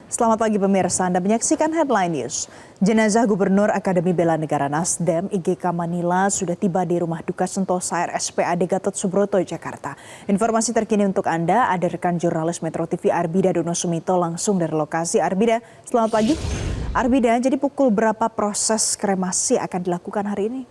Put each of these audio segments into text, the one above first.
Selamat pagi pemirsa, Anda menyaksikan Headline News. Jenazah Gubernur Akademi Bela Negara Nasdem IGK Manila sudah tiba di Rumah Duka Sentosa RSPAD Gatot Subroto, Jakarta. Informasi terkini untuk Anda, ada rekan jurnalis Metro TV Arbida Dono Sumito langsung dari lokasi. Arbida, selamat pagi. Arbida, jadi pukul berapa proses kremasi akan dilakukan hari ini?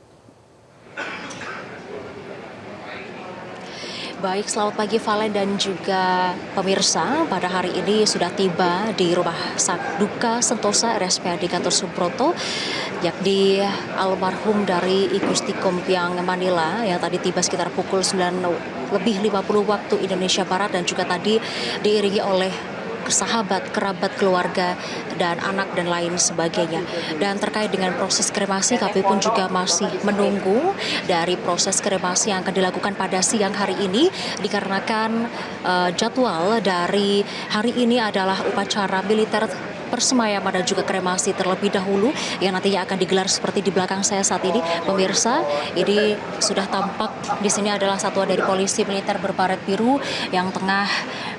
Baik, selamat pagi Valen dan juga pemirsa. Pada hari ini sudah tiba di Rumah Duka Sentosa RSPAD Gatot Subroto, yakni almarhum dari I Gusti Kompiang Manila yang tadi tiba sekitar pukul 9:50 waktu Indonesia Barat dan juga tadi diiringi oleh sahabat, kerabat, keluarga, dan anak dan lain sebagainya. Dan terkait dengan proses kremasi, kami pun juga masih menunggu dari proses kremasi yang akan dilakukan pada siang hari ini dikarenakan jadwal dari hari ini adalah upacara militer persemayaman dan juga kremasi terlebih dahulu yang nantinya akan digelar seperti di belakang saya saat ini. Pemirsa, ini sudah tampak di sini adalah satuan dari polisi militer berbaret biru yang tengah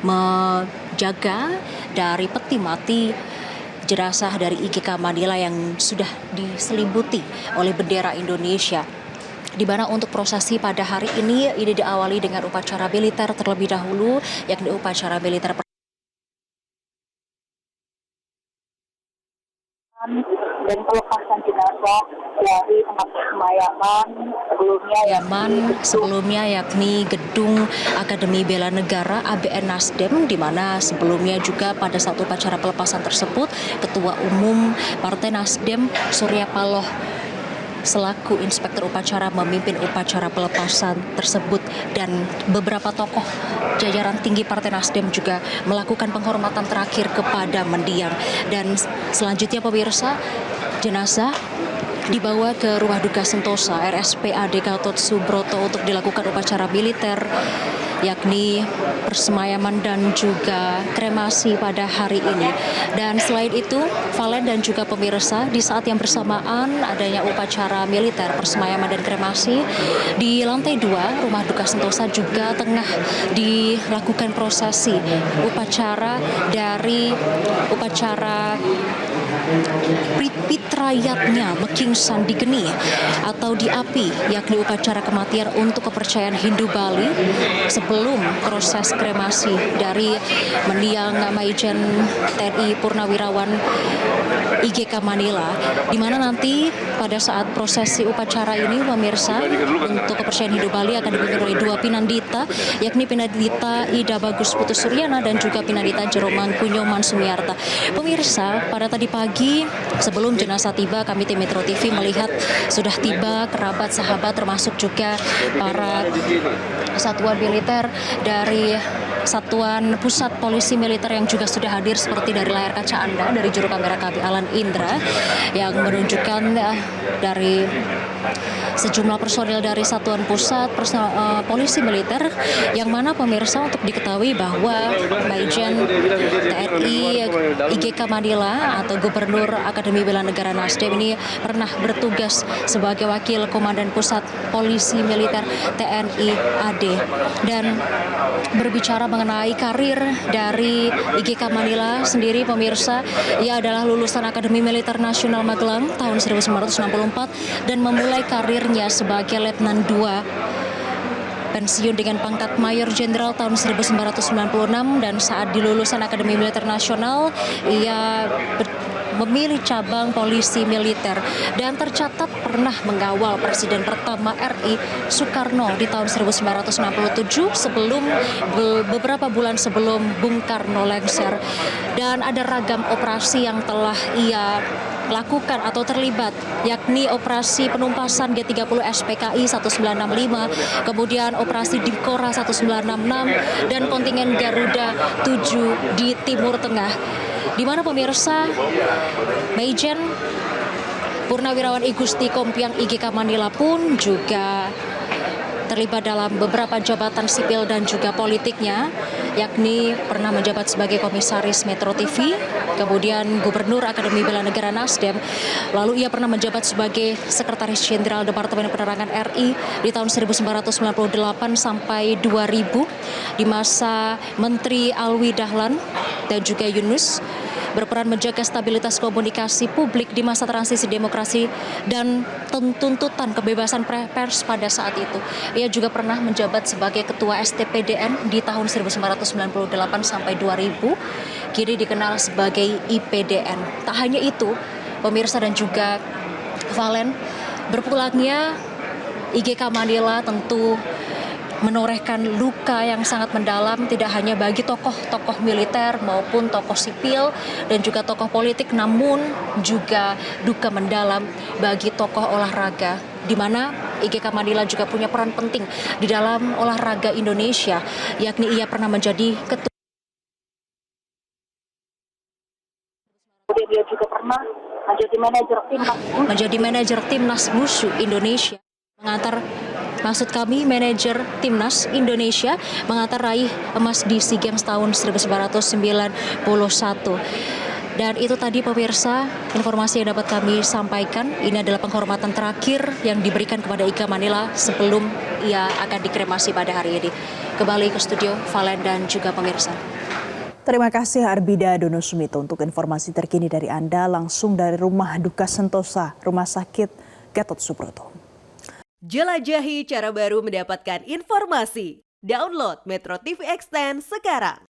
menjaga dari peti mati jenazah dari IGK Manila yang sudah diselimuti oleh bendera Indonesia. Di mana untuk prosesi pada hari ini diawali dengan upacara militer terlebih dahulu, yakni upacara militer dan pelepasan jenazah dari tempat persemayaman sebelumnya yakni Gedung Akademi Bela Negara ABN Nasdem, di mana sebelumnya juga pada saat upacara pelepasan tersebut Ketua Umum Partai Nasdem Surya Paloh selaku inspektur upacara memimpin upacara pelepasan tersebut, dan beberapa tokoh jajaran tinggi Partai Nasdem juga melakukan penghormatan terakhir kepada mendiang. Dan selanjutnya pemirsa, jenazah dibawa ke Rumah Duka Sentosa RSPAD Gatot Subroto untuk dilakukan upacara militer yakni persemayaman dan juga kremasi pada hari ini. Dan selain itu, Valen dan juga pemirsa, di saat yang bersamaan adanya upacara militer persemayaman dan kremasi, di lantai 2 Rumah Duka Sentosa juga tengah dilakukan prosesi upacara dari upacara Pitrayatnya Meking Sandigeni atau diapi, yakni upacara kematian untuk kepercayaan Hindu Bali sebelum proses kremasi dari mendiang Maijen TNI Purnawirawan IGK Manila, di mana nanti pada saat prosesi upacara ini pemirsa untuk kepercayaan Hindu Bali akan dipimpin oleh 2 pinandita, yakni Pinandita Ida Bagus Putu Suryana dan juga Pinandita Jeromangku Nyoman Sumiarta. Pemirsa, pada tadi pagi sebelum jenazah tiba, kami tim Metro TV melihat sudah tiba kerabat, sahabat, termasuk juga para satuan militer dari Satuan Pusat Polisi Militer yang juga sudah hadir seperti dari layar kaca Anda, dari juru kamera kami Alan Indra yang menunjukkan dari sejumlah personil dari Satuan Pusat Polisi Militer, yang mana pemirsa untuk diketahui bahwa Maijen TNI IGK Manila atau Gubernur Akademi Bela Negara Nasdem ini pernah bertugas sebagai Wakil Komandan Pusat Polisi Militer TNI AD. Dan berbicara mengenai karir dari IGK Manila sendiri pemirsa, ia adalah lulusan Akademi Militer Nasional Magelang tahun 1964 dan memulai karirnya sebagai Letnan II, pensiun dengan pangkat Mayor Jenderal tahun 1996, dan saat di lulusan Akademi Militer Nasional ia memilih cabang polisi militer dan tercatat pernah mengawal Presiden pertama RI Soekarno di tahun 1967 sebelum beberapa bulan sebelum Bung Karno lengser. Dan ada ragam operasi yang telah ia lakukan atau terlibat, yakni operasi penumpasan G30 SPKI 1965, kemudian operasi Dikora 1966, dan kontingen Garuda 7 di Timur Tengah, di mana pemirsa Maijen Purnawirawan I Gusti Kompiang IGK Manila pun juga terlibat dalam beberapa jabatan sipil dan juga politiknya, yakni pernah menjabat sebagai Komisaris Metro TV, kemudian Gubernur Akademi Bela Negara Nasdem, lalu ia pernah menjabat sebagai Sekretaris Jenderal Departemen Penerangan RI di tahun 1998 sampai 2000 di masa Menteri Alwi Dahlan dan juga Yunus. berperan menjaga stabilitas komunikasi publik di masa transisi demokrasi dan tuntutan kebebasan pers pada saat itu. Ia juga pernah menjabat sebagai Ketua STPDN di tahun 1998 sampai 2000, kini dikenal sebagai IPDN. Tak hanya itu, pemirsa dan juga Valen, berpulangnya IGK Manila tentu menorehkan luka yang sangat mendalam tidak hanya bagi tokoh-tokoh militer maupun tokoh sipil dan juga tokoh politik, namun juga duka mendalam bagi tokoh olahraga, di mana IGK Manila juga punya peran penting di dalam olahraga Indonesia, yakni ia pernah menjadi ketua. Kemudian dia juga pernah menjadi manajer timnas Wushu Indonesia, manajer timnas Indonesia mengantar raih emas di SEA Games tahun 1991. Dan itu tadi pemirsa informasi yang dapat kami sampaikan. Ini adalah penghormatan terakhir yang diberikan kepada IGK Manila sebelum ia akan dikremasi pada hari ini. Kembali ke studio Valen dan juga pemirsa. Terima kasih Arbida Dono Sumito untuk informasi terkini dari Anda langsung dari Rumah Duka Sentosa, Rumah Sakit Gatot Subroto. Jelajahi cara baru mendapatkan informasi. Download Metro TV Extend sekarang.